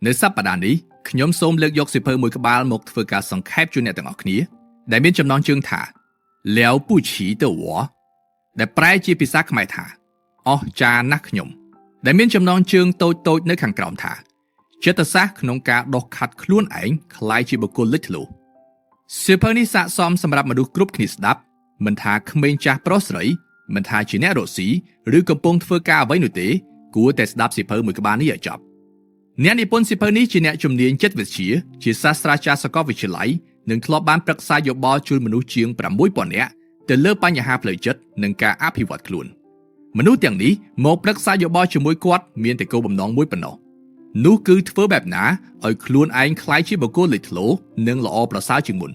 នៅសប្តាហ៍នេះខ្ញុំសូមលើកយកសៀវភៅមួយក្បាលមកធ្វើការសង្ខេបជូនអ្នកទាំងអស់គ្នាដែលមានចំណងជើងថា了不起的我ដែលប្រែជាភាសាខ្មែរថាអស្ចារ្យណាស់ខ្ញុំដែលមានចំណងជើងតូចៗនៅខាងក្រោមថាចិត្តសាស្ត្រក្នុងការដុសខាត់ខ្លួនឯងคล้ายជាបុគ្គលលេចធ្លោសៀវភៅនេះស័ក្តិសមសម្រាប់មនុស្សគ្រប់គ្នាស្ដាប់មិនថាក្មេងចាស់ប្រុសស្រីមិនថាជាអ្នករកស៊ីឬកំពុងធ្វើការអ្វីនោះទេគួរតែស្ដាប់សៀវភៅមួយក្បាលនេះឲ្យចប់អ្នកនិពន្ធសៀវភៅនេះជាអ្នកជំនាញចិត្តវិទ្យាជាសាស្ត្រាចារ្យសាកលវិទ្យាល័យនិងធ្លាប់បានប្រឹក្សាយោបល់ជូនមនុស្សជាង 6,000 នាក់ទៅលើបញ្ហាផ្លូវចិត្តនិងការអភិវឌ្ឍខ្លួនមនុស្សទាំងនេះមកប្រឹក្សាយោបល់ជាមួយគាត់មានតែគោលបំណងមួយប៉ុណ្ណោះនោះគឺធ្វើបែបណាឲ្យខ្លួនឯងក្លាយជាបុគ្គលលេចធ្លោនិងល្អប្រសើរជាងមុន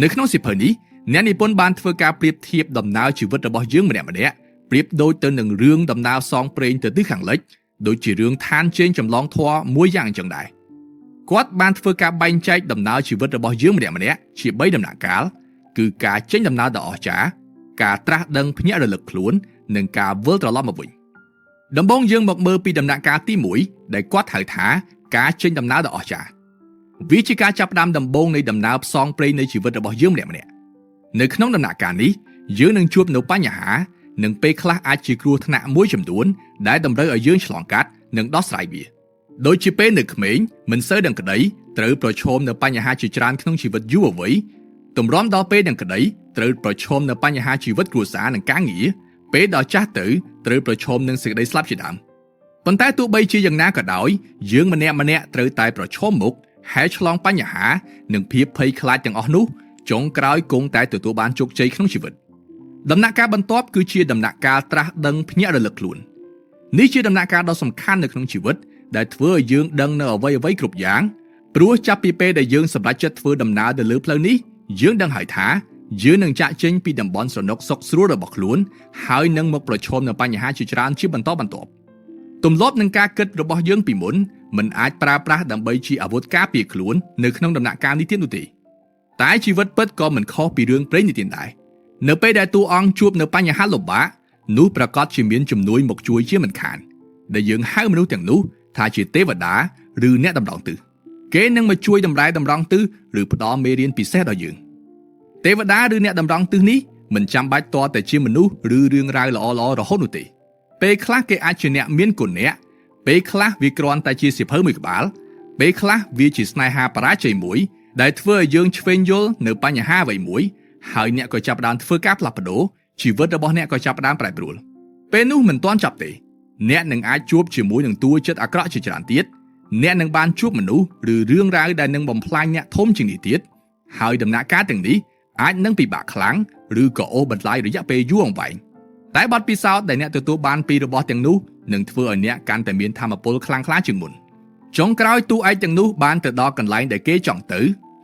នៅក្នុងសៀវភៅនេះអ្នកនិពន្ធបានធ្វើការប្រៀបធៀបដំណើរជីវិតរបស់យើងម្នាក់ៗប្រៀបដូចទៅនឹងរឿងដំណើរសងព្រេងទៅទិសខាងលិចដូចជារឿងឋានជើងចម្លងធម៌មួយយ៉ាងអញ្ចឹងដែរគាត់បានធ្វើការបែងចែកដំណើរជីវិតរបស់យើងម្នាក់ៗជា3ដំណាក់កាលគឺការចេញដំណើរដ៏អស្ចារ្យការត្រាស់ដឹងភ្ញាក់រលឹកខ្លួននិងការវិលត្រឡប់មកវិញដំបូងយើងមកមើលពីដំណាក់កាលទី1ដែលគាត់ហៅថាការចេញដំណើរដ៏អស្ចារ្យវាជាការចាប់ផ្ដើមដំបូងនៃដំណើរផ្សងព្រេងនៃជីវិតរបស់យើងម្នាក់ៗនៅក្នុងដំណាក់កាលនេះយើងនឹងជួបនូវបញ្ហានិងពេលខ្លះអាចជាគ្រោះថ្នាក់មួយចំនួនដែលតម្រូវឲ្យយើងឆ្លងកាត់និងដោះស្រាយវាដូចជាពេលនៅក្មេងមិនសូវដឹងក្តីត្រូវប្រឈមនូវបញ្ហាជាច្រើនក្នុងជីវិតយុវវ័យទម្រាំដល់ពេលដឹងក្តីត្រូវប្រឈមនូវបញ្ហាជីវិតគ្រួសារនិងការងារពេលដល់ចាស់ទៅត្រូវប្រឈមនឹងសេចក្តីស្លាប់ជាដើមប៉ុន្តែទោះបីជាយ៉ាងណាក៏ដោយយើងម្នាក់ៗត្រូវតែប្រឈមមុខហើយឆ្លងបញ្ហានិងភាពភ័យខ្លាចទាំងអស់នោះចុងក្រោយគង់តែទទួលបានជោគជ័យក្នុងជីវិតដំណាក់កាលបន្ទាប់គឺជាដំណាក់កាលត្រាស់ដឹងភ្ញាក់រលឹកខ្លួននេះជាដំណាក់កាលដ៏សំខាន់នៅក្នុងជីវិតដែលធ្វើឲ្យយើងដឹងនៅអ្វីៗគ្រប់យ៉ាងព្រោះចាប់ពីពេលដែលយើងសម្រេចចិត្តធ្វើដំណើរទៅលើផ្លូវនេះយើងដឹងហើយថាយើងនឹងចាកចេញពីតំបន់ស្រណុកសុខស្រួលរបស់ខ្លួនហើយនឹងមកប្រឈមនឹងបញ្ហាជាច្រើនជាបន្តបន្ទាប់ទម្លាប់នឹងការគិតរបស់យើងពីមុនមិនអាចប្រើប្រាស់ដើម្បីជាអាវុធការពារខ្លួននៅក្នុងដំណាក់កាលនេះទៀតនោះទេតែជីវិតពិតក៏មិនខុសពីរឿងព្រេងនិទានដែរនៅពេលដែលតួអង្គជួបនៅបញ្ហាលំបាកនោះប្រកាសជាមានជំនួយមកជួយជាមិនខានដែលយើងហៅមនុស្សទាំងនោះថាជាទេវតាឬអ្នកតម្រង់ទិសគេនឹងមកជួយតម្រែតម្រង់ទិសឬផ្ដល់មេរៀនពិសេសដល់យើងទេវតាឬអ្នកតម្រង់ទិសនេះមិនចាំបាច់តតែជាមនុស្សឬរឿងរ៉ាវល្អៗរហូតនោះទេពេលខ្លះគេអាចជាអ្នកមានគុណៈពេលខ្លះវាគ្រាន់តែជាសៀវភៅមួយក្បាលពេលខ្លះវាជាស្នេហាបរាជ័យមួយដែលធ្វើឲ្យយើងឆ្វេងយល់នៅបញ្ហាអ្វីមួយហើយអ្នកក៏ចាប់ផ្ដើមធ្វើការផ្លាស់ប្ដូរជីវិតរបស់អ្នកក៏ចាប់ផ្ដើមប្រែប្រួលពេលនោះមិនទាន់ចប់ទេអ្នកនឹងអាចជួបជាមួយនឹងតួចិត្តអាក្រក់ជាច្រើនទៀតអ្នកនឹងបានជួបមនុស្សឬរឿងរ៉ាវដែលនឹងបំផ្លាញអ្នកធំជាងនេះទៀតហើយដំណាក់កាលទាំងនេះអាចនឹងពិបាកខ្លាំងឬក៏អូសបន្លាយរយៈពេលយូរអង្វែងតែបទពិសោធន៍ដែលអ្នកទទួលបានពីរបស់ទាំងនោះនឹងធ្វើឲ្យអ្នកកាន់តែមានថាមពលខ្លាំងក្លាជាងមុនចុងក្រោយតួឯកទាំងនោះបានទៅដល់កន្លែងដែលគេចង់ទៅ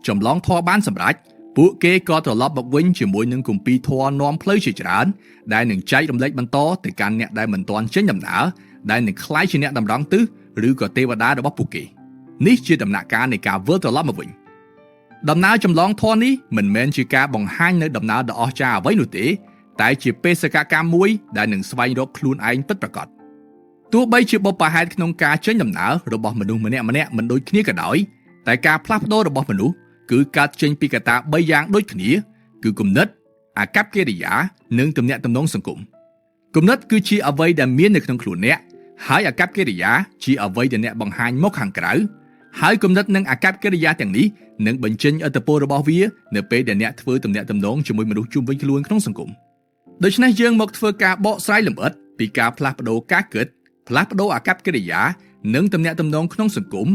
ចម្លងធម៌បានសម្រេចពួកគេក៏ត្រឡប់មកវិញជាមួយនឹងគម្ពីរធម៌នាំផ្លូវជាច្រើនដែលនឹងចែករំលែកបន្តទៅកាន់អ្នកដែលមិនទាន់ចេញដំណើរដែលនឹងក្លាយជាអ្នកតម្រង់ទិសឬក៏ទេវតារបស់ពួកគេនេះជាដំណាក់កាលនៃការវិលត្រឡប់មកវិញដំណើរចម្លងធម៌នេះមិនមែនជាការបង្ហាញនៅដំណើរដ៏អស្ចារ្យអ្វីនោះទេតែជាបេសកកម្មមួយដែលនឹងស្វែងរកខ្លួនឯងពិតប្រាកដទោះបីជាបុព្វហេតុក្នុងការចេញដំណើររបស់មនុស្សម្នាក់ៗមិនដូចគ្នាក៏ដោយតែការផ្លាស់ប្ដូររបស់មនុស្សគឺកើតចេញពីកត្តា3យ៉ាងដូចគ្នាគឺគំនិតអាកប្បកិរិយានិងទំនាក់ទំនងសង្គមគំនិតគឺជាអ្វីដែលមាននៅក្នុងខ្លួនអ្នកហើយអាកប្បកិរិយាជាអ្វីដែលអ្នកបង្ហាញមកខាងក្រៅហើយគំនិតនិងអាកប្បកិរិយាទាំងនេះនឹងបញ្ចេញឥទ្ធិពលរបស់វានៅពេលដែលអ្នកធ្វើទំនាក់ទំនងជាមួយមនុស្សជុំវិញខ្លួនក្នុងសង្គមដូច្នេះយើងមកធ្វើការបកស្រាយលម្អិតពីការផ្លាស់ប្ដូរការគិតផ្លាស់ប្ដូរអាកប្បកិរិយានិងទំនាក់ទំនងក្នុងសង្គម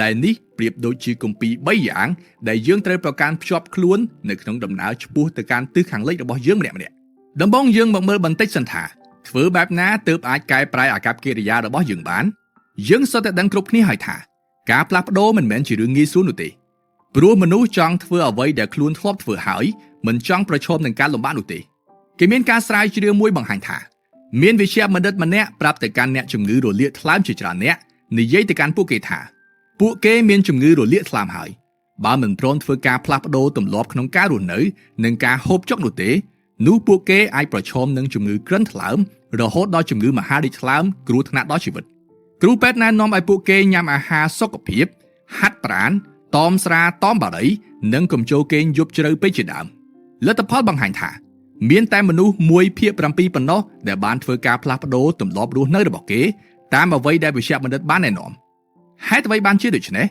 ដែលនេះប្រៀបដូចជាគម្ពីរ3យ៉ាងដែលយើងត្រូវប្រកាន់ភ្ជាប់ខ្លួននៅក្នុងដំណើរឆ្ពោះទៅកាន់ទិសខាងលិចរបស់យើងម្នាក់ៗដំបូងយើងមកមើលបន្តិចសិនថាធ្វើបែបណាទើបអាចកែប្រែអាកប្បកិរិយារបស់យើងបានយើងសុទ្ធតែដឹងគ្រប់គ្នាហើយថាការផ្លាស់ប្ដូរមិនមែនជារឿងងាយស្រួលនោះទេព្រោះមនុស្សចង់ធ្វើអ្វីដែលខ្លួនធ្លាប់ធ្វើហើយមិនចង់ប្រឈមនឹងការលំបាកនោះទេគេមានការស្រាវជ្រាវមួយបង្ហាញថាមានវិជ្ជាបណ្ឌិតម្នាក់ប្រាប់ទៅកាន់អ្នកជំងឺរលាកថ្លើមជាច្រើនអ្នកនិយាយទៅកាន់ពួកគេថាពួកគេមានជំងឺរលាកថ្លើមហើយបើមិនព្រមធ្វើការផ្លាស់ប្ដូរទម្លាប់ក្នុងការរស់នៅនិងការហូបចុកនោះទេនោះពួកគេអាចប្រឈមនឹងជំងឺក្រិនថ្លើមរហូតដល់ជំងឺមហារីកថ្លើមគ្រោះថ្នាក់ដល់ជីវិត គ្រូពេទ្យណែនាំឲ្យពួកគេញ៉ាំអាហារសុខភាពហាត់ប្រាណតមស្រាតមបារីនិងកុំចូលគេងយប់ជ្រៅពេកជាដើមលទ្ធផលបង្ហាញថាមានតែមនុស្ស1/7ប៉ុណ្ណោះដែលបានធ្វើការផ្លាស់ប្ដូរទម្លាប់រស់នៅរបស់គេតាមអ្វីដែលវិជ្ជបណ្ឌិតបានណែនាំហេតុអ្វីបានជាដូច្នេះ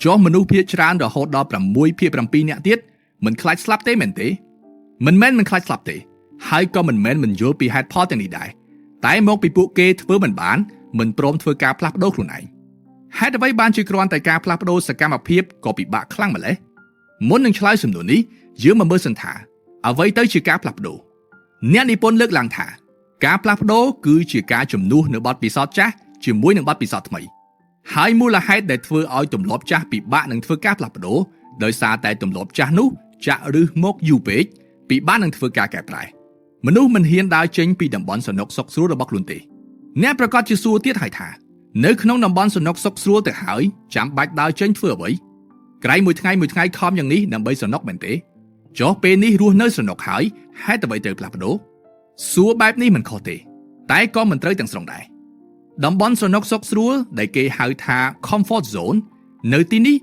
ចុះមនុស្សភាគច្រើនរហូតដល់6/7នាក់ទៀតមិនខ្លាចស្លាប់ទេមែនទេមិនមែនមិនខ្លាចស្លាប់ទេហើយក៏មិនមែនមិនយល់ពីហេតុផលទាំងនេះដែរតែមកពីពួកគេធ្វើមិនបានមិនព្រមធ្វើការផ្លាស់ប្ដូរខ្លួនឯងហេតុអ្វីបានជាគ្រាន់តែការផ្លាស់ប្ដូរសកម្មភាពក៏ពិបាកខ្លាំងម្ល៉េះមុននឹងឆ្លើយសំណួរនេះយើងមកមើលសិនថាអ្វីទៅជាការផ្លាស់ប្ដូរអ្នកនិពន្ធលើកឡើងថាការផ្លាស់ប្ដូរគឺជាការជំនួសនៅបទពិសោធន៍ចាស់ជាមួយនឹងបទពិសោធន៍ថ្មីហើយមូលហេតុដែលធ្វើឲ្យទម្លាប់ចាស់ពិបាកនឹងធ្វើការផ្លាស់ប្ដូរដោយសារតែទម្លាប់ចាស់នោះចាក់ឫសមកយូរពេកពិបាកនឹងធ្វើការកែប្រែមនុស្សមិនហ៊ានដើរចេញពីតំបន់សំណុកសុខស្រួលរបស់ខ្លួនទេអ្នកប្រកាសជាសួរទៀតហើយថានៅក្នុងតំបន់សំណុកសុខស្រួលទៅហើយចាំបាច់ដើរចេញធ្វើអ្វីក្រែងមួយថ្ងៃខំយ៉ាងនេះដើម្បីសំណុកមែនទេសោះពេលនេះរស់នៅសំណុកហើយហេតុអ្វីត្រូវផ្លាស់ប្ដូរសួរបែបនេះមិនខុសទេតែក៏មិនត្រូវទាំងស្រុងដែរតំបន់សំណុកសុខស្រួលដែលគេហៅថា comfort zone នៅទីនេះ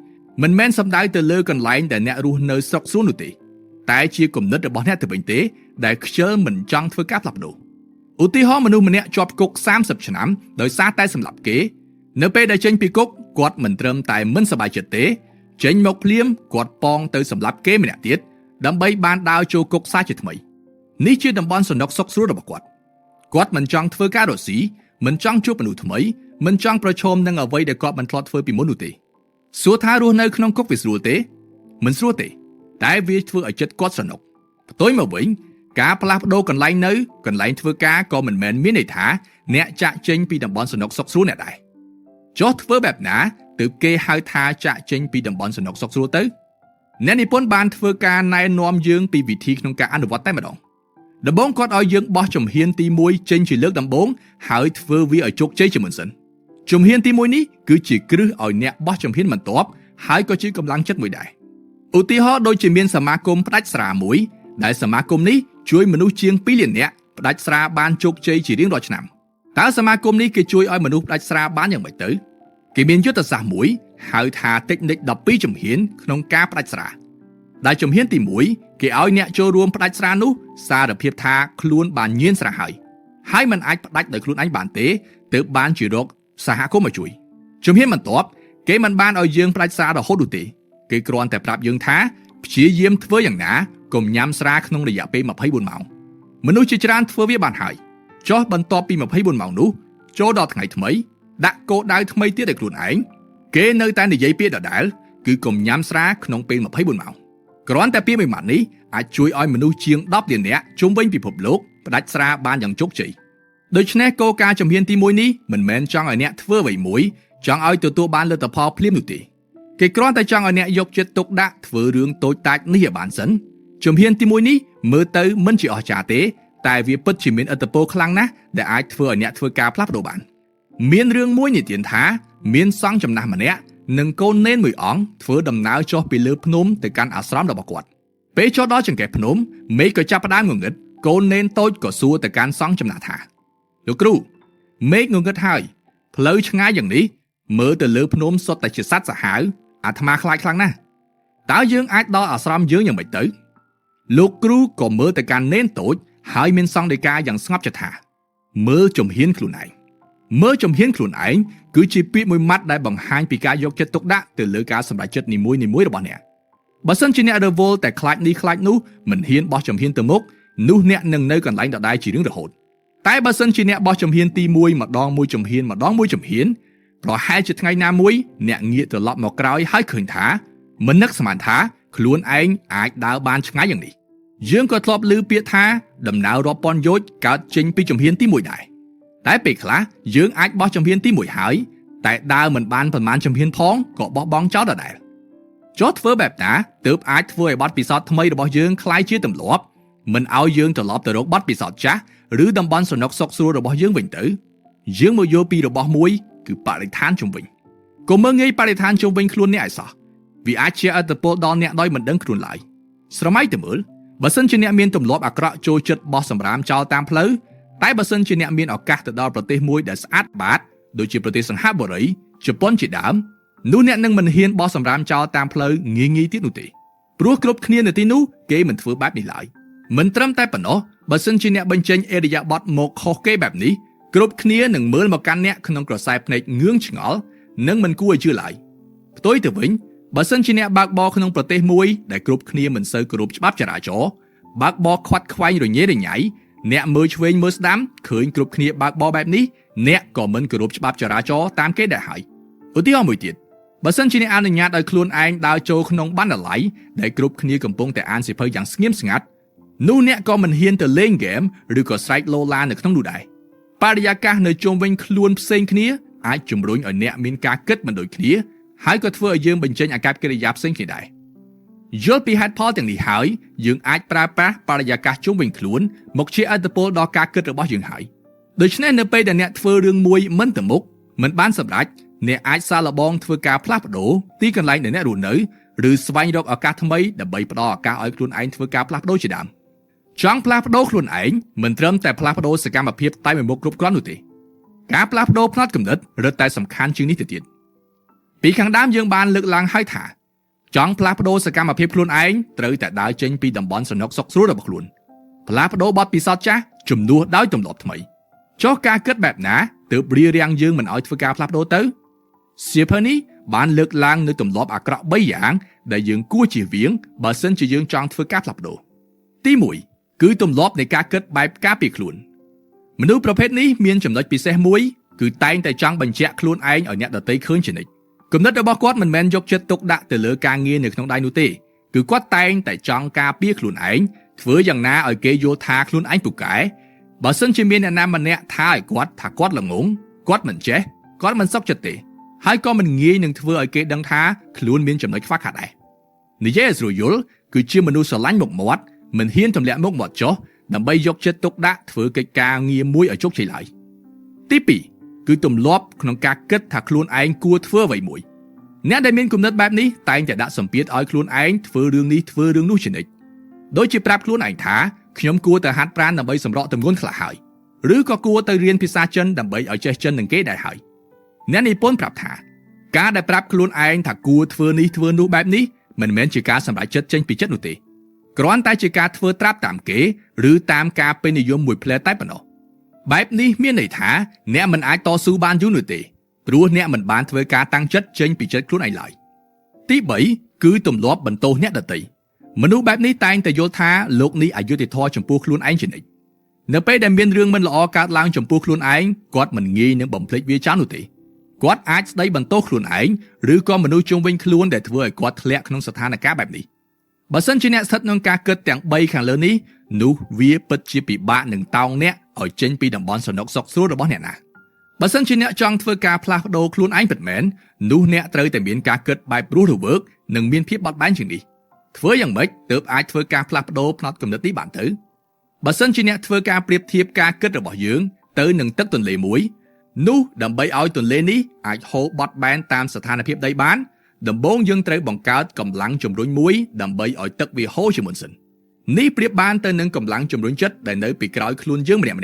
មិនមែនសំដៅទៅលើកន្លែងដែលអ្នករស់នៅសុខស្រួលនោះទេតែជាគំនិតរបស់អ្នកទៅវិញទេដែលខ្ជិលមិនចង់ធ្វើការផ្លាស់ប្ដូរឧទាហរណ៍មនុស្សម្នាក់ជាប់គុក30ឆ្នាំដោយសារតែសម្លាប់គេនៅពេលដែលចេញពីគុកគាត់មិនត្រឹមតែមិនសប្បាយចិត្តទេចេញមកភ្លាមគាត់ប៉ងទៅសម្លាប់គេម្នាក់ទៀតដើម្បីបានដើរចូលគុកសាជាថ្មីនេះជាតំបន់សំណុកសុខស្រួលរបស់គាត់មិនចង់ធ្វើការរកស៊ីមិនចង់ជួបមនុស្សថ្មីមិនចង់ប្រឈមនឹងអ្វីដែលគាត់មិនធ្លាប់ធ្វើពីមុននោះទេសួរថារស់នៅក្នុងគុកវាស្រួលទេមិនស្រួលទេតែវាធ្វើឲ្យចិត្តគាត់សនុកផ្ទុយមកវិញការផ្លាស់ប្ដូរកន្លែងនៅកន្លែងធ្វើការក៏មិនមែនមានន័យថាអ្នកចាក់ចេញពីតំបន់សំណុកសុខស្រួលអ្នកដែរចុះធ្វើបែបណាទើបគេហៅថាចាក់ចេញពីតំបន់សំណុកសុខស្រួលទៅអ្នកនិពន្ធបានធ្វើការណែនាំយើងពីវិធីក្នុងការអនុវត្តតែម្ដងដំបូងគាត់ឲ្យយើងបោះជំហានទី1ចេញជាលើកដំបូងហើយធ្វើវាឲ្យជោគជ័យជាមុនសិនជំហានទី1នេះគឺជាគ្រឹះឲ្យអ្នកបោះជំហានបន្ទាប់ហើយក៏ជាកម្លាំងចិត្តមួយដែរឧទាហរណ៍ដូចជាមានសមាគមផ្ដាច់ស្រាមួយដែលសមាគមនេះជួយមនុស្សជាង2លាននាក់ផ្ដាច់ស្រាបានជោគជ័យជារៀងរាល់ឆ្នាំតើសមាគមនេះគេជួយឲ្យមនុស្សផ្ដាច់ស្រាបានយ៉ាងម៉េចទៅគេមានយុទ្ធសាស្ត្រមួយហៅថា Technique 12ជំហានក្នុងការផ្ដាច់ស្រាដែលជំហានទី1គេឲ្យអ្នកចូលរួមផ្ដាច់ស្រានោះសារភាពថាខ្លួនបានញៀនស្រាហើយមិនអាចផ្ដាច់ដោយខ្លួនឯងបានទេទើបបានជារកសហគមន៍មកជួយជំហានបន្ទាប់គេមិនបានឲ្យយើងផ្ដាច់ស្រារហូតនោះទេគេគ្រាន់តែប្រាប់យើងថាព្យាយាមធ្វើយ៉ាងណាកុំញ៉ាំស្រាក្នុងរយៈពេល24ម៉ោងមនុស្សជាច្រើនធ្វើវាបានហើយចុះបន្ទាប់ពី24ម៉ោងនោះចូលដល់ថ្ងៃថ្មីដាក់គោលដៅថ្មីទៀតឲ្យខ្លួនឯងគេនៅតែនិយាយពាក្យដដែលគឺកុំញ៉ាំស្រាក្នុងពេល24ម៉ោងគ្រាន់តែពាក្យមួយម៉ាត់នេះអាចជួយឲ្យមនុស្សជាង10លាននាក់ជុំវិញពិភពលោកផ្ដាច់ស្រាបានយ៉ាងជោគជ័យដូច្នេះគោលការណ៍ជំហានទី1នេះមិនមែនចង់ឲ្យអ្នកធ្វើអ្វីមួយចង់ឲ្យទទួលបានលទ្ធផលភ្លាមនោះទេគេគ្រាន់តែចង់ឲ្យអ្នកយកចិត្តទុកដាក់ធ្វើរឿងតូចតាចនេះឲ្យបានសិនជំហានទី1នេះមើលទៅមិនជាអស្ចារ្យទេតែវាពិតជាមានឥទ្ធិពលខ្លាំងណាស់ដែលអាចធ្វើឲ្យអ្នកធ្វើការផ្លាស់ប្ដូរបានមានរឿងមួយនិទានថាមានសង្ឃចំណាស់ម្នាក់និងកូននេនមួយអង្គធ្វើដំណើរចុះពីលើភ្នំទៅកាន់អាស្រមរបស់គាត់ពេលចុះដល់ចង្កេះភ្នំមេឃក៏ចាប់ផ្ដើមងងឹតកូននេនតូចក៏សួរទៅកាន់សង្ឃចំណាស់ថាលោកគ្រូមេឃងងឹតហើយផ្លូវឆ្ងាយយ៉ាងនេះមើលទៅលើភ្នំសុទ្ធតែជាសត្វសាហាវអាត្មាខ្លាចខ្លាំងណាស់តើយើងអាចដល់អាស្រមយើងយ៉ាងម៉េចទៅលោកគ្រូក៏មើលទៅកាន់នេនតូចហើយមានសង្ឃដីកាយ៉ាងស្ងប់ចិត្តថាមើលជំហានខ្លួនឯងមើលជំហានខ្លួនឯងគឺជាពាក្យមួយម៉ាត់ដែលបង្ហាញពីការយកចិត្តទុកដាក់ទៅលើការសម្រេចចិត្តនីមួយៗរបស់អ្នកបើសិនជាអ្នករវល់តែខ្លាចនេះខ្លាចនោះមិនហ៊ានបោះជំហានទៅមុខនោះអ្នកនឹងនៅកន្លែងដដែលជារៀងរហូតតែបើសិនជាអ្នកបោះជំហានទី1ម្ដងមួយជំហានប្រហែលជាថ្ងៃណាមួយអ្នកងាកត្រឡប់មកក្រោយហើយឃើញថាមិននឹកស្មានថាខ្លួនឯងអាចដើរបានឆ្ងាយយ៉ាងនេះយើងក៏ធ្លាប់ឮពាក្យថាដំណើររាប់ពាន់យោជន៍កើតចេញពីជំហានទី1ដែរតែពេលខ្លះយើងអាចបោះជំហានទី1ហើយតែដើរមិនបានប្រមាណជំហានផងក៏បោះបង់ចោលដដែលចុះធ្វើបែបណាទើបអាចធ្វើឲ្យបទពិសោធន៍ថ្មីរបស់យើងคล้ายជាទម្លាប់មិនឲ្យយើងត្រឡប់ទៅរកបទពិសោធន៍ចាស់ឬតំបន់សំណុកសុខស្រួលរបស់យើងវិញទៅយើងមកយល់ពីរបស់មួយគឺបរិស្ថានជុំវិញកុំមើលងាយបរិស្ថានជុំវិញខ្លួនអ្នកឲ្យសោះវាអាចជាឥទ្ធិពលដល់អ្នកដោយមិនដឹងខ្លួនឡើយស្រមៃទៅមើលបើសិនជាអ្នកមានទម្លាប់អាក្រក់ចូលចិត្តបោះសម្រាមចោលតាមផ្លូវតែបើសិនជាអ្នកមានឱកាសទៅដល់ប្រទេសមួយដែលស្អាតបាត ដូចជាប្រទេសសង្ហបុរីជប៉ុនជាដើមនោះអ្នកនឹងមិនហ៊ានបោះសម្រាមចោលតាមផ្លូវងាយៗទៀតនោះទេព្រោះគ្រប់គ្នានៅទីនោះគេមិនធ្វើបែបនេះឡើយមិនត្រឹមតែប៉ុណ្ណោះបើសិនជាអ្នកបញ្ចេញអេរិយាបថមកខុសគេបែបនេះគ្រប់គ្នានឹងមើលមកកាន់អ្នកក្នុងក្រសែភ្នែកងឿងឆ្ងល់និងមិនគួរឲ្យជឿឡើយផ្ទុយទៅវិញបើសិនជាអ្នកបើកបរក្នុងប្រទេសមួយដែលគ្រប់គ្នាមិនសូវគោរពច្បាប់ចរាចរណ៍បើកបរខ្វាត់ខ្វែងរញ៉េរញ៉ៃអ្នកមើលឆ្វេងមើលស្ដាំឃើញគ្រប់គ្នាបើកបរបែបនេះអ្នកក៏មិនគោរពច្បាប់ចរាចរណ៍តាមគេដែរហើយឧទាហរណ៍មួយទៀតបើសិនជាអ្នកអនុញ្ញាតឲ្យខ្លួនឯងដើរចូលក្នុងបណ្ណាល័យដែលគ្រប់គ្នាកំពុងតែអានសៀវភៅយ៉ាងស្ងៀមស្ងាត់នោះអ្នកក៏មិនហ៊ានទៅលេងហ្គេមឬក៏ស្រែកឡូឡានៅក្នុងនោះដែរបរិយាកាសនៅជុំវិញខ្លួនផ្សេងគ្នាអាចជំរុញឲ្យអ្នកមានការគិតមិនដូចគ្នាហើយក៏ធ្វើឲ្យយើងបញ្ចេញអាកប្បកិរិយាផ្សេងគ្នាដែរយល់ពីហេតុផលទាំងនេះហើយយើងអាចប្រើប្រាស់បរិយាកាសជុំវិញខ្លួនមកជាឥទ្ធិពលដល់ការគិតរបស់យើងហើយដូច្នេះនៅពេលដែលអ្នកធ្វើរឿងមួយមិនទៅមុខមិនបានសម្រេចអ្នកអាចសាកល្បងធ្វើការផ្លាស់ប្ដូរទីកន្លែងដែលអ្នករស់នៅឬស្វែងរកឱកាសថ្មីដើម្បីផ្ដល់ឱកាសឲ្យខ្លួនឯងធ្វើការផ្លាស់ប្ដូរជាដើមចង់ផ្លាស់ប្ដូរខ្លួនឯងមិនត្រឹមតែផ្លាស់ប្ដូរសកម្មភាពតែមួយមុខគ្រប់គ្រាន់នោះទេការផ្លាស់ប្ដូរផ្នត់គំនិតរឹតតែសំខាន់ជាងនេះទៅទៀតពីខាងដើមយើងបានលើកឡើងហើយថាចង់ផ្លាស់ប្ដូរសកម្មភាពខ្លួនឯងត្រូវតែដើរចេញពីតំបន់សំណុកសុខស្រួលរបស់ខ្លួនផ្លាស់ប្ដូរបទពិសោធន៍ចាស់ជំនួសដោយទម្លាប់ថ្មីចុះការគិតបែបណាទើបរារាំងយើងមិនឲ្យធ្វើការផ្លាស់ប្ដូរទៅសៀវភៅនេះបានលើកឡើងនៅទម្លាប់អាក្រក់3យ៉ាងដែលយើងគួរជៀសវាងបើសិនជាយើងចង់ធ្វើការផ្លាស់ប្ដូរទី1គឺទម្លាប់នៃការគិតបែបការពារខ្លួនមនុស្សប្រភេទនេះមានចំណុចពិសេសមួយគឺតែងតែចង់បញ្ជាក់ខ្លួនឯងឲ្យអ្នកដទៃឃើញជានិច្ចគំនិតរបស់គាត់មិនមែនយកចិត្តទុកដាក់ទៅលើការងារនៅក្នុងដៃនោះទេគឺគាត់តែងតែចង់ការពារខ្លួនឯងធ្វើយ៉ាងណាឲ្យគេយល់ថាខ្លួនឯងពូកែបើសិនជាមានអ្នកណាម្នាក់ថាឲ្យគាត់ថាគាត់ល្ងងគាត់មិនចេះគាត់មិនសុខចិត្តទេហើយក៏មិនងាយនឹងធ្វើឲ្យគេដឹងថាខ្លួនមានចំណុចខ្វះខាតដែរនិយាយឲ្យស្រួលយល់គឺជាមនុស្សស្រឡាញ់មុខមាត់មិនហ៊ានទម្លាក់មុខមាត់ចុះដើម្បីយកចិត្តទុកដាក់ធ្វើកិច្ចការងារមួយឲ្យជោគជ័យឡើយទី2គឺទម្លាប់ក្នុងការគិតថាខ្លួនឯងគួរធ្វើអ្វីមួយអ្នកដែលមានគំនិតបែបនេះតែងតែដាក់សម្ពាធឲ្យខ្លួនឯងធ្វើរឿងនេះធ្វើរឿងនោះជានិច្ចដូចជាប្រាប់ខ្លួនឯងថាខ្ញុំគួរតែហាត់ប្រាណដើម្បីសម្រកទម្ងន់ខ្លះហើយឬក៏គួរទៅរៀនភាសាចិនដើម្បីឲ្យចេះចិននឹងគេដែរហើយអ្នកនិពន្ធប្រាប់ថាការដែលប្រាប់ខ្លួនឯងថាគួរធ្វើនេះធ្វើនោះបែបនេះមិនមែនជាការសម្រេចចិត្តចេញពីចិត្តនោះទេគ្រាន់តែជាការធ្វើត្រាប់តាមគេឬតាមការពេញនិយមមួយផ្លែតែប៉ុណ្ណោះបែបនេះមានន័យថាអ្នកមិនអាចតស៊ូបានយូរនោះទេព្រោះអ្នកមិនបានធ្វើការតាំងចិត្តចេញពីចិត្តខ្លួនឯងឡើយទី3គឺទម្លាប់បន្ទោសអ្នកដទៃមនុស្សបែបនេះតែងតែយល់ថាលោកនេះអយុត្តិធម៌ចំពោះខ្លួនឯងជានិច្ចនៅពេលដែលមានរឿងមិនល្អកើតឡើងចំពោះខ្លួនឯងគាត់មិនងាយនឹងបំភ្លេចវាចោលនោះទេគាត់អាចស្ដីបន្ទោសខ្លួនឯងឬក៏មនុស្សជុំវិញខ្លួនដែលធ្វើឲ្យគាត់ធ្លាក់ក្នុងស្ថានភាពបែបនេះបើសិនជាអ្នកស្ថិតក្នុងការគិតទាំង3ខាងលើនេះនោះវាពិតជាពិបាកនឹងតោងអ្នកឲ្យចេញពីតំបន់សំណុកសុខស្រួលរបស់អ្នកណាបើសិនជាអ្នកចង់ធ្វើការផ្លាស់ប្ដូរខ្លួនឯងពិតមែននោះអ្នកត្រូវតែមានការគិតបែបរស់រវើកនិងមានភាពបត់បែនជាងនេះធ្វើយ៉ាងម៉េចទើបអាចធ្វើការផ្លាស់ប្ដូរផ្នត់គំនិតនេះបានទៅបើសិនជាអ្នកធ្វើការប្រៀបធៀបការគិតរបស់យើងទៅនឹងទឹកទន្លេមួយនោះដើម្បីឲ្យទន្លេនេះអាចហូរបត់បែនតាមស្ថានភាពដីបានដំបូងយើងត្រូវបង្កើតកម្លាំងជំរុញមួយដើម្បីឲ្យទឹកវាហូរជាមុនសិននេះប្រៀបបានទៅនឹងកម្លាំងជំរុញចិត្តដែលនៅពីក្រោយខ្លួនយើងម្នាក់ៗ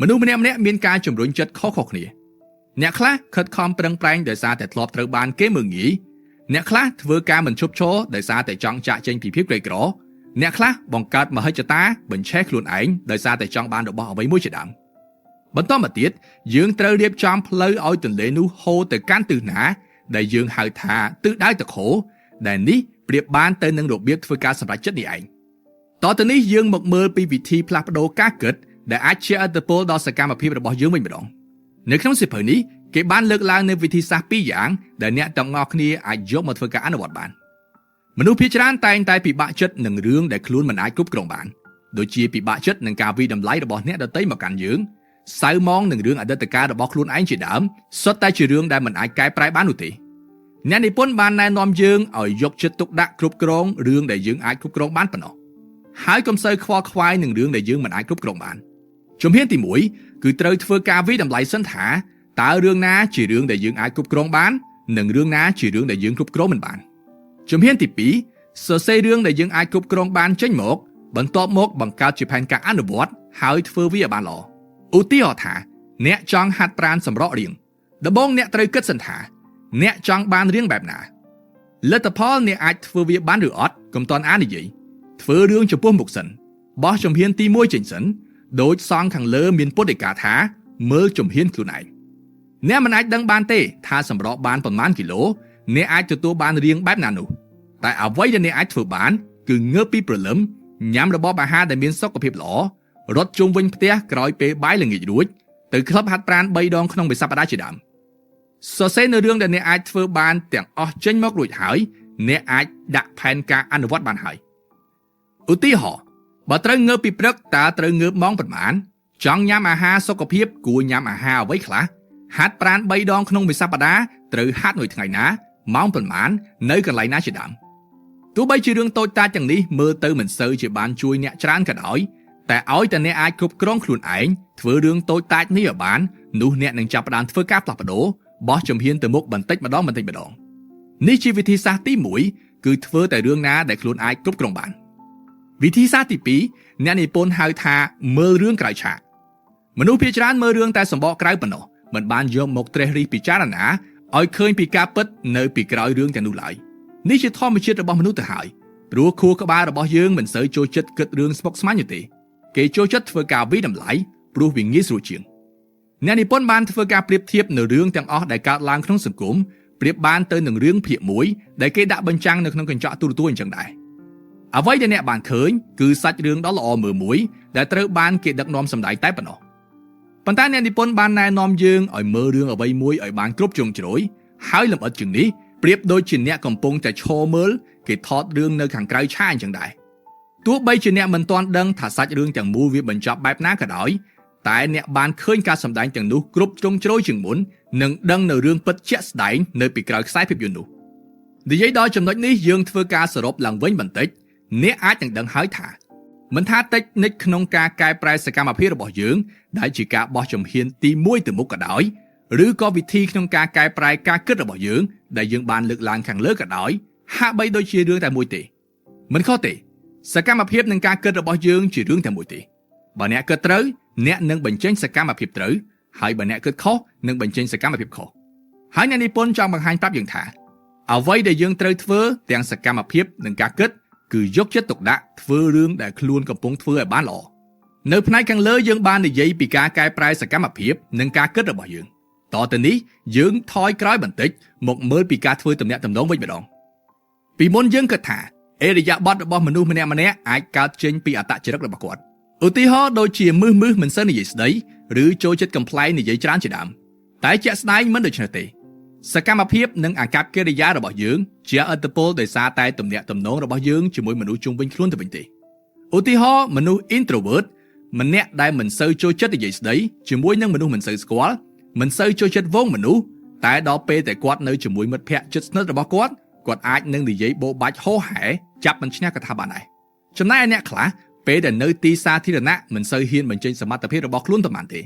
មនុស្សម្នាក់ៗមានការជំរុញចិត្តខុសៗគ្នាអ្នកខ្លះខិតខំប្រឹងប្រែងដោយសារតែធ្លាប់ត្រូវបានគេមើលងាយអ្នកខ្លះធ្វើការមិនឈប់ឈរដោយសារតែចង់ចាក់ចេញពីភាពក្រីក្រអ្នកខ្លះបង្កើតមហិច្ឆតាបញ្ឆេះខ្លួនឯងដោយសារតែចង់បានរបស់អ្វីមួយជាដើមបន្តមកទៀតយើងត្រូវរៀបចំផ្លូវឲ្យទន្លេនោះហូរទៅកាន់ទិសណាដែលយើងហៅថាទិសដៅទឹកហូរដែលនេះប្រៀបបានទៅនឹងរបៀបធ្វើការសម្រេចចិត្តនេះឯងតទៅនេះយើងមកមើលពីវិធីផ្លាស់ប្ដូរការគិតដែលអាចជាឥទ្ធិពលដល់សកម្មភាពរបស់យើងវិញម្ដងនៅក្នុងសៀវភៅនេះគេបានលើកឡើងនូវវិធីសាស្ត្រ2យ៉ាងដែលអ្នកទាំងអស់គ្នាអាចយកមកធ្វើការអនុវត្តបានមនុស្សភាគច្រើនតែងតែពិបាកចិត្តនឹងរឿងដែលខ្លួនមិនអាចគ្រប់គ្រងបានដូចជាពិបាកចិត្តនឹងការវិតម្លៃរបស់អ្នកដទៃមកកាន់យើងសៅមងនឹងរឿងអតីតកាលរបស់ខ្លួនឯងជាដើមសុទ្ធតែជារឿងដែលមិនអាចកែប្រែបាននោះទេអ្នកនិពន្ធបានណែនាំយើងឲ្យយកចិត្តទុកដាក់គ្រប់គ្រងរឿងដែលយើងអាចគ្រប់គ្រងបានប៉ុណ្ណោះហើយកុំសូវខ្វល់ខ្វាយនឹងរឿងដែលយើងមិនអាចគ្រប់គ្រងបានជំហានទី1គឺត្រូវធ្វើការវិតម្លៃសិនថាតើរឿងណាជារឿងដែលយើងអាចគ្រប់គ្រងបាននិងរឿងណាជារឿងដែលយើងគ្រប់គ្រងមិនបានជំហានទី2សរសេររឿងដែលយើងអាចគ្រប់គ្រងបានចេញមកបន្ទាប់មកបង្កើតជាផែនការអនុវត្តហើយធ្វើវាឲ្យបានល្អឧទាហរណ៍ថាអ្នកចង់ហាត់ប្រាណសម្រករៀង ដំបូងអ្នកត្រូវគិតសិនថាអ្នកចង់បានរឿងបែបណាលទ្ធផលអ្នកអាចធ្វើវាបានឬអត់កុំតន់អាននិយាយធ្វើរឿងចំពោះមុខសិនបោះជំហានទី1ចេញសិនដោយសងខាងលើមានពុទ្ធដីកាថាមើលជំហានខ្លួនឯងអ្នកមិនអាចដឹងបានទេថាសម្រកបានប៉ុន្មានគីឡូអ្នកអាចទទួលបានរៀងបែបណានោះតែអ្វីដែលអ្នកអាចធ្វើបានគឺងើបពីព្រលឹមញ៉ាំរបបអាហារដែលមានសុខភាពល្អរត់ជុំវិញផ្ទះក្រោយពេលបាយល្ងាចរួចទៅក្លឹបហាត់ប្រាណ3ដងក្នុងមួយសប្តាហ៍ជាដើមសរសេរនៅរឿងដែលអ្នកអាចធ្វើបានទាំងអស់ចេញមករួចហើយអ្នកអាចដាក់ផែនការអនុវត្តបានហើយឧទាហរណ៍បើត្រូវងើបពីព្រឹកតើត្រូវងើបម៉ោងប៉ុន្មានចង់ញ៉ាំអាហារសុខភាពគួរញ៉ាំអាហារអ្វីខ្លះហាត់ប្រាណ3ដងក្នុងមួយសប្តាហ៍ត្រូវហាត់មួយថ្ងៃណាម៉ោងប៉ុន្មាននៅកន្លែងណាជាដើមទោះបីជារឿងតូចតាចទាំងនេះមើលទៅមិនសូវជាបានជួយអ្នកច្រើនក៏ដោយតែឲ្យតែអ្នកអាចគ្រប់គ្រងខ្លួនឯងធ្វើរឿងតូចតាចនេះឲ្យបាននោះអ្នកនឹងចាប់ផ្ដើមធ្វើការផ្លាស់ប្ដូរបោះជំហានទៅមុខបន្តិចម្ដងនេះជាវិធីសាស្ត្រទី1គឺធ្វើតែរឿងណាដែលខ្លួនអាចគ្រប់គ្រងបានវិធីសាស្ត្រទី2អ្នកនិពន្ធហៅថាមើលរឿងក្រៅឆាកមនុស្សភាគច្រើនមើលរឿងតែសម្បកក្រៅប៉ុណ្ណោះមិនបានយកមកត្រិះរិះពិចារណាឲ្យឃើញពីការពិតនៅពីក្រោយរឿងទាំងនោះឡើយនេះជាធម្មជាតិរបស់មនុស្សទៅហើយព្រោះខួរក្បាលរបស់យើងមិនសូវចូលចិត្តគិតរឿងស្មុគស្មាញទេគេចូលចិត្តធ្វើការវិតម្លៃព្រោះវាងាយស្រួលជាងអ្នកនិពន្ធបានធ្វើការប្រៀបធៀបនៅរឿងទាំងអស់ដែលកើតឡើងក្នុងសង្គមប្រៀបបានទៅនឹងរឿងភាគមួយដែលគេដាក់បញ្ចាំងនៅក្នុងកញ្ចក់ទូរទស្សន៍អញ្ចឹងដែរអ្វីដែលអ្នកបានឃើញគឺសាច់រឿងដ៏ល្អមើលមួយដែលត្រូវបានគេដឹកនាំសម្ដែងតែប៉ុណ្ណោះប៉ុន្តែអ្នកនិពន្ធបានណែនាំយើងឲ្យមើលរឿងអ្វីមួយឲ្យបានគ្រប់ជ្រុងជ្រោយហើយលម្អិតជាងនេះប្រៀបដូចជាអ្នកកំពុងតែឈរមើលគេថតរឿងនៅខាងក្រៅឆាកអញ្ចឹងដែរទោះបីជាអ្នកមិនទាន់ដឹងថាសាច់រឿងទាំងមូលវាបញ្ចប់បែបណាក៏ដោយតែអ្នកបានឃើញការសម្ដែងទាំងនោះគ្រប់ជ្រុងជ្រោយជាងមុននិងដឹងនៅរឿងពិតជាក់ស្ដែងនៅពីក្រោយខ្សែភាពយន្តនោះនិយាយដល់ចំណុចនេះយើងធ្វើការសរុបឡើងវិញបន្តិចអ្នកអាចនឹងដឹងហើយថាមិនថាតិចនិចក្នុងការកែប្រែសកម្មភាពរបស់យើងដែលជាការបោះជំហានទី1ទៅមុខក៏ដោយឬក៏វិធីក្នុងការកែប្រែការគិតរបស់យើងដែលយើងបានលើកឡើងខាងលើក៏ដោយហាក់បីដូចជារឿងតែមួយទេមិនខុសទេសកម្មភាពនិងការគិតរបស់យើងជារឿងតែមួយទេបើអ្នកគិតត្រូវអ្នកនឹងបញ្ចេញសកម្មភាពត្រូវហើយបើអ្នកគិតខុសនឹងបញ្ចេញសកម្មភាពខុសហើយអ្នកនិពន្ធចង់បង្ហាញប្រាប់យើងថាអ្វីដែលយើងត្រូវធ្វើទាំងសកម្មភាពនិងការគិតគឺយកចិត្តទុកដាក់ធ្វើរឿងដែលខ្លួនកំពុងធ្វើឲ្យបានល្អនៅផ្នែកខាងលើយើងបាននិយាយពីការកែប្រែសកម្មភាពនិងការគិតរបស់យើងតទៅនេះយើងថយក្រោយបន្តិចមកមើលពីការធ្វើទំនាក់ទំនងវិញម្ដងពីមុនយើងគិតថាអេរយាប័តរបស់មនុស្សម្នាក់ៗអាចកើតចេញពីអត្តចរិតរបស់គាត់ឧទាហរណ៍ដូចជាមឹសមិនសូវនិយាយស្ដីឬចូលចិត្តកំប្លែងនិយាយច្រើនជាដើមតែជាក់ស្ដែងមិនដូច្នោះទេសកម្មភាពនិងអាកប្បកិរិយារបស់យើងជាឥទ្ធិពលដោយសារតែទំនាក់ទំនងរបស់យើងជាមួយមនុស្សជុំវិញខ្លួនទៅវិញទេឧទាហរណ៍មនុស្ស introvert ម្នាក់ដែលមិនសូវចូលចិត្តនិយាយស្ដីជាមួយនឹងមនុស្សមិនសូវស្គាល់មិនសូវចូលចិត្តវងមនុស្សតែដល់ពេលតែគាត់នៅជាមួយមិត្តភ័ក្តិជិតស្និទ្ធរបស់គាត់អាចនឹងនិយាយបោបាច់ហោហែចាប់មិនឈ្នះកថាបានដែរចំណែកឯអ្នកខ្លះពេលដែលនៅទីសាធារណៈមិនសូវហ៊ានបញ្ចេញសមត្ថភាពរបស់ខ្លួនទៅបានទេ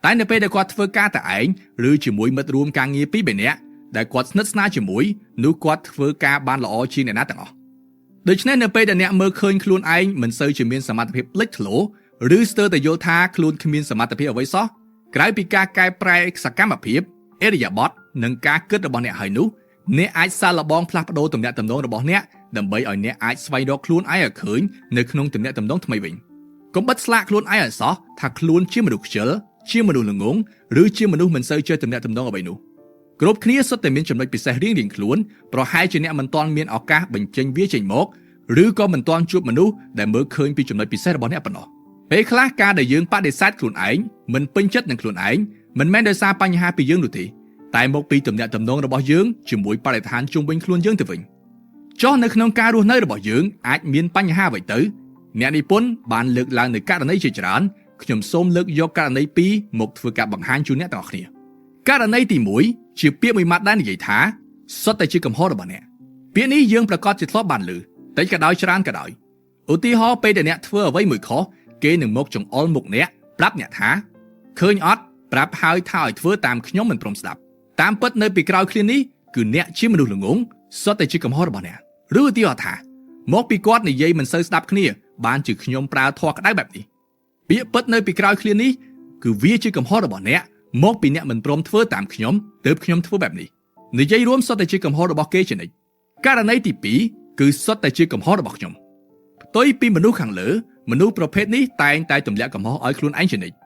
តែនៅពេលដែលគាត់ធ្វើការតែឯងឬជាមួយមិត្តរួមការងារ2 3នាក់ដែលគាត់ស្និទ្ធស្នាលជាមួយនោះគាត់ធ្វើការបានល្អជាងអ្នកណាទាំងអស់ដូច្នេះនៅពេលដែលអ្នកមើលឃើញខ្លួនឯងមិនសូវជាមានសមត្ថភាពលេចធ្លោឬស្ទើរតែយល់ថាខ្លួនគ្មានសមត្ថភាពអ្វីសោះក្រៅពីការកែប្រែសកម្មភាពអេរយាប័តនិងការគិតរបស់អ្នកហើយនោះអ្នកអាចសាកល្បងផ្លាស់ប្ដូរទំនាក់ទំនងរបស់អ្នកដើម្បីឲ្យអ្នកអាចស្វែងរកខ្លួនឯងឲ្យឃើញនៅក្នុងទំនាក់ទំនងថ្មីវិញកុំបិទស្លាកខ្លួនឯងឲ្យសោះថាខ្លួនជាមនុស្សខ្ជិលជាមនុស្សល្ងងឬជាមនុស្សមិនសូវចេះទំនាក់ទំនងអ្វីនោះគ្រប់គ្នាសុទ្ធតែមានចំណុចពិសេសរៀងៗខ្លួនប្រហែលជាអ្នកមិនទាន់មានឱកាសបញ្ចេញវាចេញមកឬក៏មិនទាន់ជួបមនុស្សដែលមើលឃើញពីចំណុចពិសេសរបស់អ្នកប៉ុណ្ណោះពេលខ្លះការដែលយើងបដិសេធខ្លួនឯងមិនពេញចិត្តនឹងខ្លួនឯងមិនមែនដោយសារបញ្ហាពីយើងនោះទេតែមកពីទំនាក់ទំនងរបស់យើងជាមួយបរិស្ថានជុំវិញខ្លួនយើងទៅវិញចុះនៅក្នុងការរស់នៅរបស់យើងអាចមានបញ្ហាអ្វីទៅអ្នកនិពន្ធបានលើកឡើងនៅករណីជាច្រើនខ្ញុំសូមលើកយកករណី2មកធ្វើការបង្ហាញជូនអ្នកទាំងអស់គ្នាករណីទី1ជាពាក្យមួយម៉ាត់ដែលនិយាយថាសុទ្ធតែជាកំហុសរបស់អ្នកពាក្យនេះយើងប្រកាសជាធ្លាប់បានឮតែក៏ដោយច្រើនក៏ដោយឧទាហរណ៍ពេលដែលអ្នកធ្វើអ្វីមួយខុសគេនឹងមកចង្អុលមុខអ្នកប្រាប់អ្នកថាឃើញអត់ប្រាប់ហើយថាឲ្យធ្វើតាមខ្ញុំមិនព្រមស្ដាប់តាមពិតនៅពីក្រោយឃ្លានេះគឺអ្នកជាមនុស្សល្ងងសុទ្ធតែជាកំហុសរបស់អ្នកឬឧទាហរណ៍ថាមកពីគាត់និយាយមិនសូវស្ដាប់គ្នាបានជាខ្ញុំប្រើធម៌ក្តៅបែបនេះពាក្យពិតនៅពីក្រោយឃ្លានេះគឺវាជាកំហុសរបស់អ្នក មកពីអ្នកមិនព្រមធ្វើតាមខ្ញុំទើបខ្ញុំធ្វើបែបនេះនិយាយរួមសុទ្ធតែជាកំហុសរបស់គេជានិច្ចករណីទី2គឺសុទ្ធតែជាកំហុសរបស់ខ្ញុំផ្ទុយពីមនុស្សខាងលើមនុស្សប្រភេទនេះតែងតែទម្លាក់កំហុសឲ្យខ្លួនឯងជានិច្ច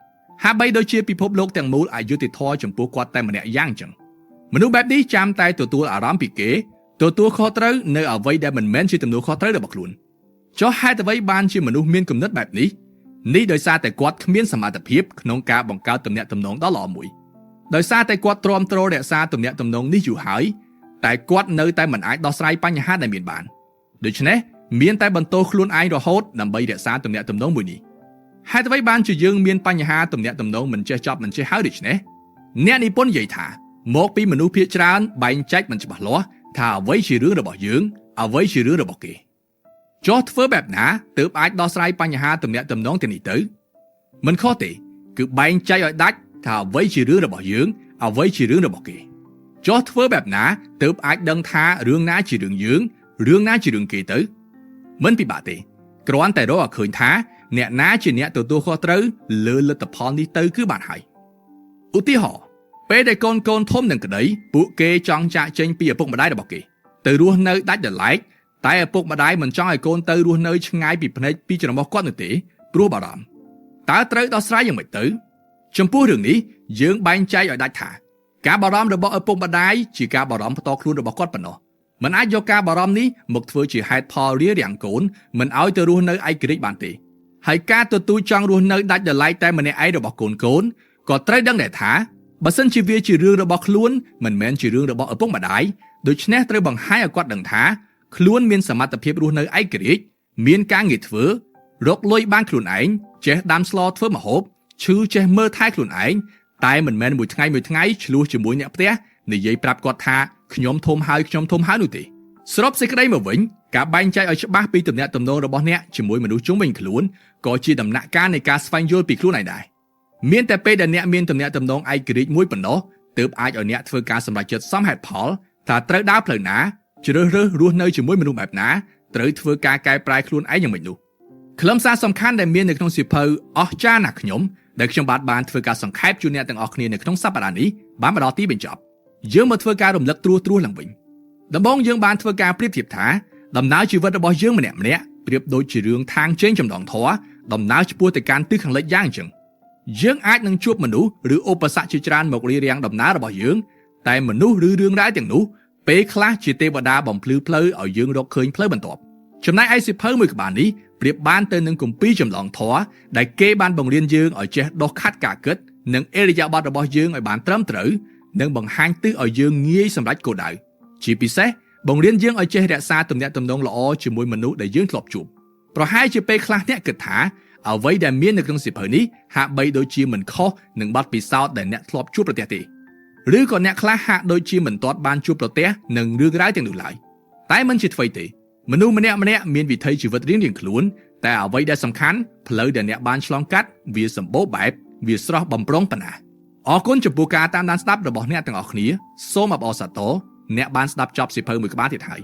ហាក់បីដូចជាពិភពលោកទាំងមូលអយុត្តិធម៌ចំពោះគាត់តែម្នាក់យ៉ាងចឹងមនុស្សបែបនេះចាំតែទទួលអារម្មណ៍ពីគេទទួលខុសត្រូវនៅអ្វីដែលមិនមែនជាទំនួលខុសត្រូវរបស់ខ្លួនចុះហេតុអ្វីបានជាមនុស្សមានគំនិតបែបនេះដោយសារតែគាត់គ្មានសមត្ថភាពក្នុងការបង្កើតទំនាក់ទំនងដ៏ល្អមួយដោយសារតែគាត់ទ្រាំទ្ររក្សាទំនាក់ទំនងនេះយូរហើយតែគាត់នៅតែមិនអាចដោះស្រាយបញ្ហាដែលមានបានដូច្នេះមានតែបន្ទោសខ្លួនឯងរហូតដើម្បីរក្សាទំនាក់ទំនងមួយនេះហេតុអ្វីបានជាយើងមានបញ្ហាទំនាក់ទំនងមិនចេះចប់មិនចេះហើយដូច្នេះអ្នកនិពន្ធនិយាយថាមកពីមនុស្សភាគច្រើនបែងចែកមិនច្បាស់លាស់ថាអ្វីជារឿងរបស់យើងអ្វីជារឿងរបស់គេចុះធ្វើបែបណាទើបអាចដោះស្រាយបញ្ហាទំនាក់ទំនងទាំងនេះទៅមិនខុសទេគឺបែងចែកឲ្យដាច់ថាអ្វីជារឿងរបស់យើងអ្វីជារឿងរបស់គេចុះធ្វើបែបណាទើបអាចដឹងថារឿងណាជារឿងយើងរឿងណាជារឿងគេទៅមិនពិបាកទេគ្រាន់តែរកឲ្យឃើញថាអ្នកណាជាអ្នកទទួលខុសត្រូវលើលទ្ធផលនេះទៅគឺបានហើយឧទាហរណ៍ពេលដែលកូនធំនឹងក្តីពួកគេចង់ចាកចេញពីឪពុកម្ដាយរបស់គេទៅរស់នៅដាច់ដោយឡែកតែឪពុកម្ដាយមិនចង់ឲ្យកូនទៅរស់នៅឆ្ងាយពីភ្នែកពីច្រមុះគាត់នោះទេព្រោះបារម្ភតើត្រូវដោះស្រាយយ៉ាងម៉េចទៅចំពោះរឿងនេះយើងបែងចែកឲ្យដាច់ថាការបារម្ភរបស់ឪពុកម្ដាយជាការបារម្ភផ្ទាល់ខ្លួនរបស់គាត់ប៉ុណ្ណោះមិនអាចយកការបារម្ភនេះមកធ្វើជាហេតុផលរារាំងកូនមិនឲ្យទៅរស់នៅឯករាជ្យបានទេហើយការទទូចចង់រស់នៅដាច់ដោយឡែកតែម្នាក់ឯងរបស់កូនក៏ត្រូវដឹងដែរថាបើសិនជាវាជារឿងរបស់ខ្លួនមិនមែនជារឿងរបស់ឪពុកម្ដាយដូច្នេះត្រូវបង្ហាញឲ្យគាត់ដឹងថាខ្លួនមានសមត្ថភាពរស់នៅឯករាជ្យមានការងារធ្វើរកលុយបានខ្លួនឯងចេះដាំស្លធ្វើម្ហូបឈឺចេះមើលថែខ្លួនឯងតែមិនមែនមួយថ្ងៃឆ្លោះជាមួយអ្នកផ្ទះនិយាយប្រាប់គាត់ថាខ្ញុំធំហើយនោះទេសរុបសេចក្តីមកវិញការបែងចែកឲ្យច្បាស់ពីទំនាក់ទំនងរបស់អ្នកជាមួយមនុស្សជុំវិញខ្លួនក៏ជាដំណាក់កាលនៃការស្វែងយល់ពីខ្លួនឯងដែរមានតែពេលដែលអ្នកមានទំនាក់ទំនងឯករាជ្យមួយប៉ុណ្ណោះទើបអាចឲ្យអ្នកធ្វើការសម្រេចចិត្តសមហេតុផលថាត្រូវដើរផ្លូវណាជ្រើសរើសរស់នៅជាមួយមនុស្សបែបណាត្រូវធ្វើការកែប្រែខ្លួនឯងយ៉ាងម៉េចនោះខ្លឹមសារសំខាន់ដែលមាននៅក្នុងសៀវភៅអស្ចារ្យណាស់ខ្ញុំដែលខ្ញុំបានធ្វើការសង្ខេបជូនអ្នកទាំងអស់គ្នានៅក្នុងសប្តាហ៍នេះបានមកដល់ទីបញ្ចប់យើងមកធ្វើការរំលឹកត្រួសឡើងវិញដំបូងយើងបានធ្វើការប្រៀបធៀបថាដំណើរជីវិតរបស់យើងម្នាក់ប្រៀបដូចជារឿងທາງជើងចម្លងធម៌ដំណើរឆ្ពោះទៅកាន់ទិសខាងលិចយ៉ាងអញ្ចឹងយើងអាចនឹងជួបមនុស្សឬឧបសគ្គជាច្រើនមករារាំងដំណើររបស់យើងតែមនុស្សឬរឿងរ៉ាវទាំងនោះពេលខ្លះជាទេវតាបំភ្លឺផ្លូវឲ្យយើងរកឃើញផ្លូវបន្ទាប់ចំណែកឯសៀវភៅមួយក្បាលនេះប្រៀបបានទៅនឹងគម្ពីរចម្លងធម៌ដែលគេបានបង្រៀនយើងឲ្យចេះដុសខាត់ការគិតនិងអេរិយាបថរបស់យើងឲ្យបានត្រឹមត្រូវនិងបង្ហាញទិសឲ្យយើងងាយសម្រេចគោលដៅជាពិសេសបង្រៀនយើងឲ្យចេះរក្សាទំនាក់ទំនងល្អជាមួយមនុស្សដែលយើងធ្លាប់ជួបប្រហែលជាពេលខ្លះអ្នកគិតថាអ្វីដែលមាននៅក្នុងសៀវភៅនេះហាក់បីដូចជាមិនខុសនឹងបទពិសោធន៍ដែលអ្នកធ្លាប់ជួបប្រទះទេឬក៏អ្នកខ្លះហាក់ដូចជាមិនទាន់បានជួបប្រទះនឹងរឿងរ៉ាវទាំងនោះឡើយតែមិនជាអ្វីទេមនុស្សម្នាក់មានវិថីជីវិតរៀងៗខ្លួនតែអ្វីដែលសំខាន់ផ្លូវដែលអ្នកបានឆ្លងកាត់វាសម្បូរបែបវាស្រស់បំព្រងប៉ុណ្ណាអរគុណចំពោះការតាមដានស្ដាប់របស់អ្នកទាំងអស់គ្នាសូមអបអរសាទរអ្នកបានស្ដាប់ចប់សៀវភៅមួយក្បាលទៀតហើយ